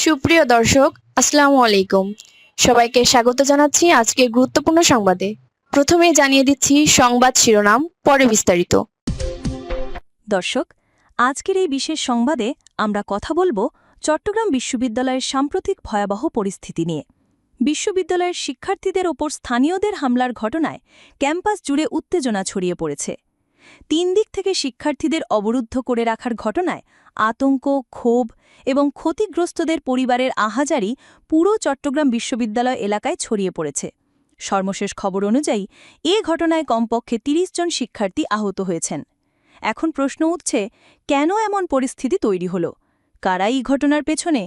সুপ্রিয় দর্শক, আসসালামু আলাইকুম। সবাইকে স্বাগত জানাচ্ছি আজকের গুরুত্বপূর্ণ সংবাদে। প্রথমেই জানিয়ে দিচ্ছি সংবাদ শিরোনাম, পরে বিস্তারিত। দর্শক, আজকের এই বিশেষ সংবাদে আমরা কথা বলবো চট্টগ্রাম বিশ্ববিদ্যালয়ের সাম্প্রতিক ভয়াবহ পরিস্থিতি নিয়ে। বিশ্ববিদ্যালয়ের শিক্ষার্থীদের ওপর স্থানীয়দের হামলার ঘটনায় ক্যাম্পাস জুড়ে উত্তেজনা ছড়িয়ে পড়েছে। 3 দিক থেকে শিক্ষার্থীদের অবরুদ্ধ করে রাখার ঘটনায় আতঙ্ক, ক্ষোভ এবং ক্ষতিগ্রস্তদের পরিবারের আহাজারি পুরো চট্টগ্রাম বিশ্ববিদ্যালয় এলাকায় ছড়িয়ে পড়েছে। সর্বশেষ খবর অনুযায়ী এ ঘটনায় কমপক্ষে 30 জন শিক্ষার্থী আহত হয়েছেন। এখন প্রশ্ন উঠছে, কেন এমন পরিস্থিতি তৈরি হল, কারা এই ঘটনার পেছনে,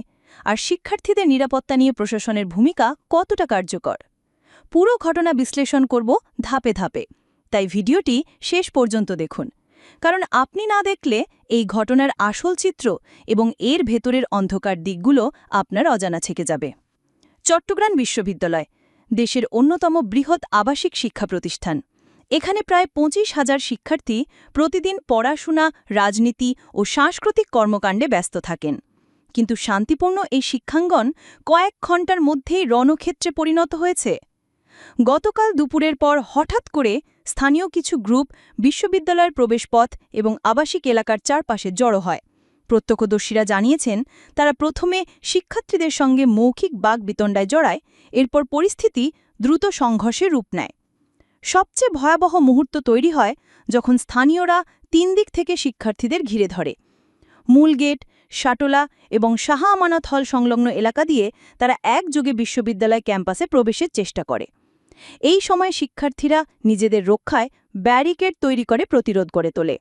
আর শিক্ষার্থীদের নিরাপত্তা নিয়ে প্রশাসনের ভূমিকা কতটা কার্যকর। পুরো ঘটনা বিশ্লেষণ করব ধাপে ধাপে, তাই ভিডিওটি শেষ পর্যন্ত দেখুন, কারণ আপনি না দেখলে এই ঘটনার আসল চিত্র এবং এর ভেতরের অন্ধকার দিকগুলো আপনার অজানা থেকে যাবে। চট্টগ্রাম বিশ্ববিদ্যালয় দেশের অন্যতম বৃহৎ আবাসিক শিক্ষা প্রতিষ্ঠান। এখানে প্রায় 25,000 শিক্ষার্থী প্রতিদিন পড়াশোনা, রাজনীতি ও সাংস্কৃতিক কর্মকাণ্ডে ব্যস্ত থাকেন। কিন্তু শান্তিপূর্ণ এই শিক্ষাঙ্গন কয়েক ঘণ্টার মধ্যেই রণক্ষেত্রে পরিণত হয়েছে। গতকাল দুপুরের পর হঠাৎ করে স্থানীয় কিছু গ্রুপ বিশ্ববিদ্যালয়ের প্রবেশপথ এবং আবাসিক এলাকার চারপাশে জড়ো হয়। প্রত্যক্ষদর্শীরা জানিয়েছেন, তারা প্রথমে শিক্ষার্থীদের সঙ্গে মৌখিক বাকবিতণ্ডায় জড়ায়, এরপর পরিস্থিতি দ্রুত সংঘর্ষে রূপ নেয়। সবচেয়ে ভয়াবহ মুহূর্ত তৈরি হয় যখন স্থানীয়রা 3 দিক থেকে শিক্ষার্থীদের ঘিরে ধরে। মূল গেট, শাটোলা এবং শাহ আমানত হল সংলগ্ন এলাকা দিয়ে তারা একযোগে বিশ্ববিদ্যালয় ক্যাম্পাসে প্রবেশের চেষ্টা করে। এই সময় শিক্ষার্থীরা নিজেদের রক্ষায় ব্যারিকেড তৈরি করে প্রতিরোধ গড়ে তোলে।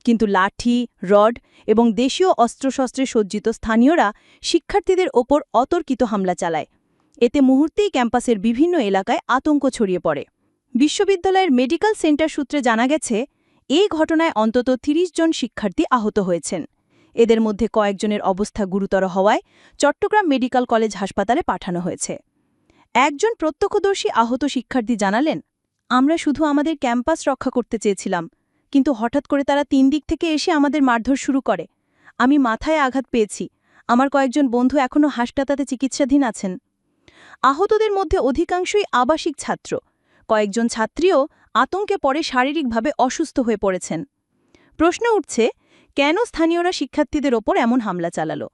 কিন্তু লাঠি, রড এবং দেশীয় অস্ত্রশস্ত্রে সজ্জিত স্থানীয়রা শিক্ষার্থীদের ওপর অতর্কিত হামলা চালায়। এতে মুহূর্তেই ক্যাম্পাসের বিভিন্ন এলাকায় আতঙ্ক ছড়িয়ে পড়ে। বিশ্ববিদ্যালয়ের মেডিকেল সেন্টার সূত্রে জানা গেছে, এই ঘটনায় অন্তত 30 জন শিক্ষার্থী আহত হয়েছেন। এদের মধ্যে কয়েকজনের অবস্থা গুরুতর হওয়ায় চট্টগ্রাম মেডিকেল কলেজ হাসপাতালে পাঠানো হয়েছে। একজন প্রত্যক্ষদর্শী আহত শিক্ষার্থী জানালেন, আমরা শুধু আমাদের ক্যাম্পাস রক্ষা করতে চেয়েছিলাম, কিন্তু হঠাৎ করে তারা 3 দিক থেকে এসে আমাদের মারধর শুরু করে। আমি মাথায় আঘাত পেয়েছি। আমার কয়েকজন বন্ধু এখনও হাসপাতালে চিকিৎসাধীন আছেন। আহতদের মধ্যে অধিকাংশই আবাসিক ছাত্র। কয়েকজন ছাত্রীও আতঙ্কে পড়ে শারীরিকভাবে অসুস্থ হয়ে পড়েছেন। প্রশ্ন উঠছে, কেন স্থানীয়রা শিক্ষার্থীদের ওপর এমন হামলা চালালো?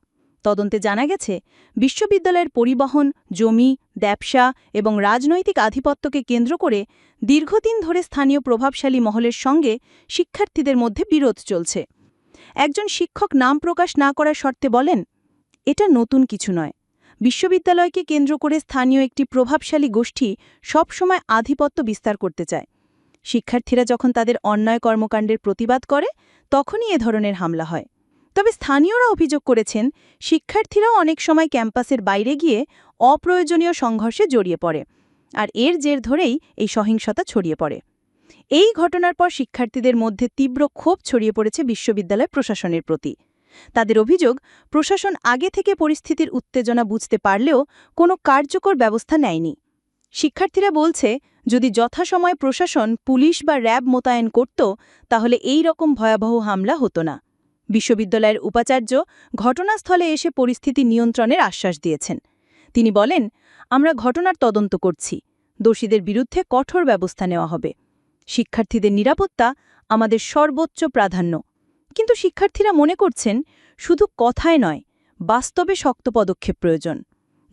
তদন্তে জানা গেছে, বিশ্ববিদ্যালয়ের পরিবহন, জমি, ব্যবসা এবং রাজনৈতিক আধিপত্যকে কেন্দ্র করে দীর্ঘদিন ধরে স্থানীয় প্রভাবশালী মহলের সঙ্গে শিক্ষার্থীদের মধ্যে বিরোধ চলছে। একজন শিক্ষক নাম প্রকাশ না করার শর্তে বলেন, এটা নতুন কিছু নয়। বিশ্ববিদ্যালয়কে কেন্দ্র করে স্থানীয় একটি প্রভাবশালী গোষ্ঠী সবসময় আধিপত্য বিস্তার করতে চায়। শিক্ষার্থীরা যখন তাদের অন্যায় কর্মকাণ্ডের প্রতিবাদ করে, তখনই এ ধরনের হামলা হয়। তবে স্থানীয়রা অভিযোগ করেছেন, শিক্ষার্থীরাও অনেক সময় ক্যাম্পাসের বাইরে গিয়ে অপ্রয়োজনীয় সংঘর্ষে জড়িয়ে পড়ে, আর এর জের ধরেই এই সহিংসতা ছড়িয়ে পড়ে। এই ঘটনার পর শিক্ষার্থীদের মধ্যে তীব্র ক্ষোভ ছড়িয়ে পড়েছে বিশ্ববিদ্যালয় প্রশাসনের প্রতি। তাদের অভিযোগ, প্রশাসন আগে থেকে পরিস্থিতির উত্তেজনা বুঝতে পারলেও কোনো কার্যকর ব্যবস্থা নেয়নি। শিক্ষার্থীরা বলছে, যদি যথাসময়ে প্রশাসন, পুলিশ বা র্যাব মোতায়েন করত, তাহলে এই রকম ভয়াবহ হামলা হতো না। বিশ্ববিদ্যালয়ের উপাচার্য ঘটনাস্থলে এসে পরিস্থিতি নিয়ন্ত্রণের আশ্বাস দিয়েছেন। তিনি বলেন, আমরা ঘটনার তদন্ত করছি, দোষীদের বিরুদ্ধে কঠোর ব্যবস্থা নেওয়া হবে। শিক্ষার্থীদের নিরাপত্তা আমাদের সর্বোচ্চ প্রাধান্য। কিন্তু শিক্ষার্থীরা মনে করছেন, শুধু কথায় নয়, বাস্তবে শক্ত পদক্ষেপ প্রয়োজন।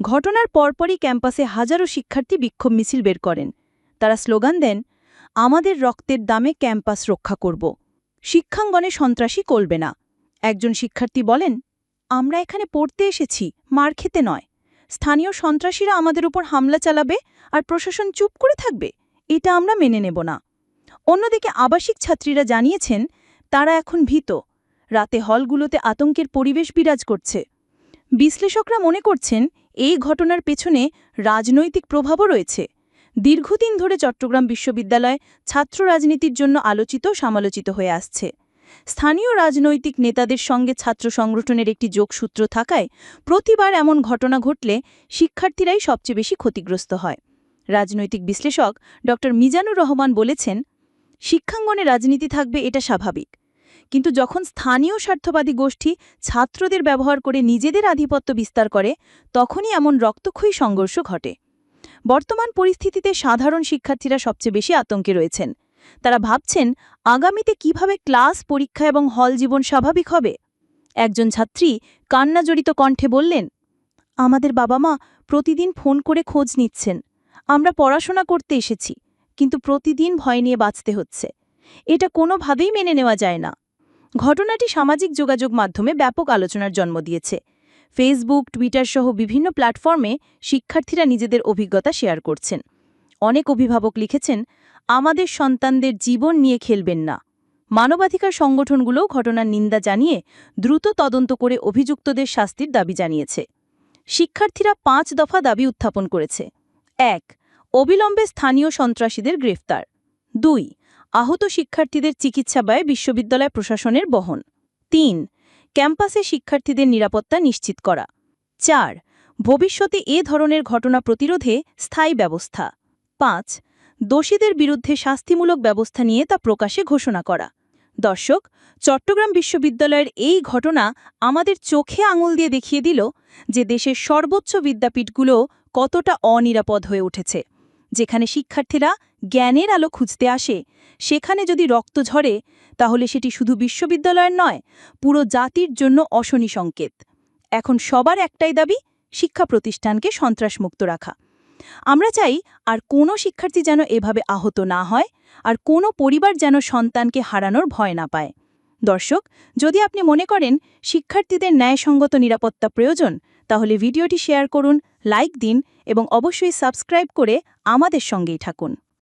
ঘটনার পরপরই ক্যাম্পাসে হাজারো শিক্ষার্থী বিক্ষোভ মিছিল বের করেন। তারা স্লোগান দেন, আমাদের রক্তের দামে ক্যাম্পাস রক্ষা করব, শিক্ষাঙ্গনে সন্ত্রাসী করবে না। একজন শিক্ষার্থী বলেন, আমরা এখানে পড়তে এসেছি, মার খেতে নয়। স্থানীয় সন্ত্রাসীরা আমাদের উপর হামলা চালাবে আর প্রশাসন চুপ করে থাকবে, এটা আমরা মেনে নেব না। অন্যদিকে আবাসিক ছাত্রীরা জানিয়েছেন, তারা এখন ভীত। রাতে হলগুলোতে আতঙ্কের পরিবেশ বিরাজ করছে। বিশ্লেষকরা মনে করছেন, এই ঘটনার পেছনে রাজনৈতিক প্রভাবও রয়েছে। দীর্ঘদিন ধরে চট্টগ্রাম বিশ্ববিদ্যালয় ছাত্র রাজনীতির জন্য আলোচিত সমালোচিত হয়ে আসছে। স্থানীয় রাজনৈতিক নেতাদের সঙ্গে ছাত্র সংগঠনের একটি যোগসূত্র থাকায় প্রতিবার এমন ঘটনা ঘটলে শিক্ষার্থীরাই সবচেয়ে বেশি ক্ষতিগ্রস্ত হয়। রাজনৈতিক বিশ্লেষক ড. মিজানুর রহমান বলেছেন, শিক্ষাঙ্গনে রাজনীতি থাকবে, এটা স্বাভাবিক, কিন্তু যখন স্থানীয় স্বার্থবাদী গোষ্ঠী ছাত্রদের ব্যবহার করে নিজেদের আধিপত্য বিস্তার করে, তখনই এমন রক্তক্ষয়ী সংঘর্ষ ঘটে। বর্তমান পরিস্থিতিতে সাধারণ শিক্ষার্থীরা সবচেয়ে বেশি আতঙ্কে রয়েছেন। তারা ভাবছেন আগামীতে কিভাবে ক্লাস, পরীক্ষা এবং হল জীবন স্বাভাবিক হবে। একজন ছাত্রী কান্নাজড়িত কণ্ঠে বললেন, আমাদের বাবা মা প্রতিদিন ফোন করে খোঁজ নিচ্ছেন। আমরা পড়াশোনা করতে এসেছি, কিন্তু প্রতিদিন ভয় নিয়ে বাঁচতে হচ্ছে। এটা কোনোভাবেই মেনে নেওয়া যায় না। ঘটনাটি সামাজিক যোগাযোগ মাধ্যমে ব্যাপক আলোচনার জন্ম দিয়েছে। ফেসবুক, টুইটার সহ বিভিন্ন প্ল্যাটফর্মে শিক্ষার্থীরা নিজেদের অভিজ্ঞতা শেয়ার করছেন। অনেক অভিভাবক লিখেছেন, আমাদের সন্তানদের জীবন নিয়ে খেলবেন না। মানবাধিকার সংগঠনগুলোও ঘটনার নিন্দা জানিয়ে দ্রুত তদন্ত করে অভিযুক্তদের শাস্তির দাবি জানিয়েছে। শিক্ষার্থীরা 5 দফা দাবি উত্থাপন করেছে। 1. অবিলম্বে স্থানীয় সন্ত্রাসীদের গ্রেফতার। 2. আহত শিক্ষার্থীদের চিকিৎসা ব্যয় বিশ্ববিদ্যালয় প্রশাসনের বহন। 3. ক্যাম্পাসে শিক্ষার্থীদের নিরাপত্তা নিশ্চিত করা। 4. ভবিষ্যতে এ ধরনের ঘটনা প্রতিরোধে স্থায়ী ব্যবস্থা। 5. দোষীদের বিরুদ্ধে শাস্তিমূলক ব্যবস্থা নিয়ে তা প্রকাশে ঘোষণা করা। দর্শক, চট্টগ্রাম বিশ্ববিদ্যালয়ের এই ঘটনা আমাদের চোখে আঙুল দিয়ে দেখিয়ে দিল যে দেশের সর্বোচ্চ বিদ্যাপীঠগুলো কতটা অনিরাপদ হয়ে উঠেছে। যেখানে শিক্ষার্থীরা জ্ঞানের আলো খুঁজতে আসে, সেখানে যদি রক্ত ঝরে, তাহলে সেটি শুধু বিশ্ববিদ্যালয়ের নয়, পুরো জাতির জন্য অশনি সংকেত। এখন সবার একটাই দাবি, শিক্ষা প্রতিষ্ঠানকে সন্ত্রাসমুক্ত রাখা। আমরা চাই আর কোনো শিক্ষার্থী যেন এভাবে আহত না হয়, আর কোনো পরিবার যেন সন্তানকে হারানোর ভয় না পায়। দর্শক, যদি আপনি মনে করেন শিক্ষার্থীদের ন্যায়সঙ্গত নিরাপত্তা প্রয়োজন, তাহলে ভিডিওটি শেয়ার করুন, লাইক দিন এবং অবশ্যই সাবস্ক্রাইব করে আমাদের সঙ্গেই থাকুন।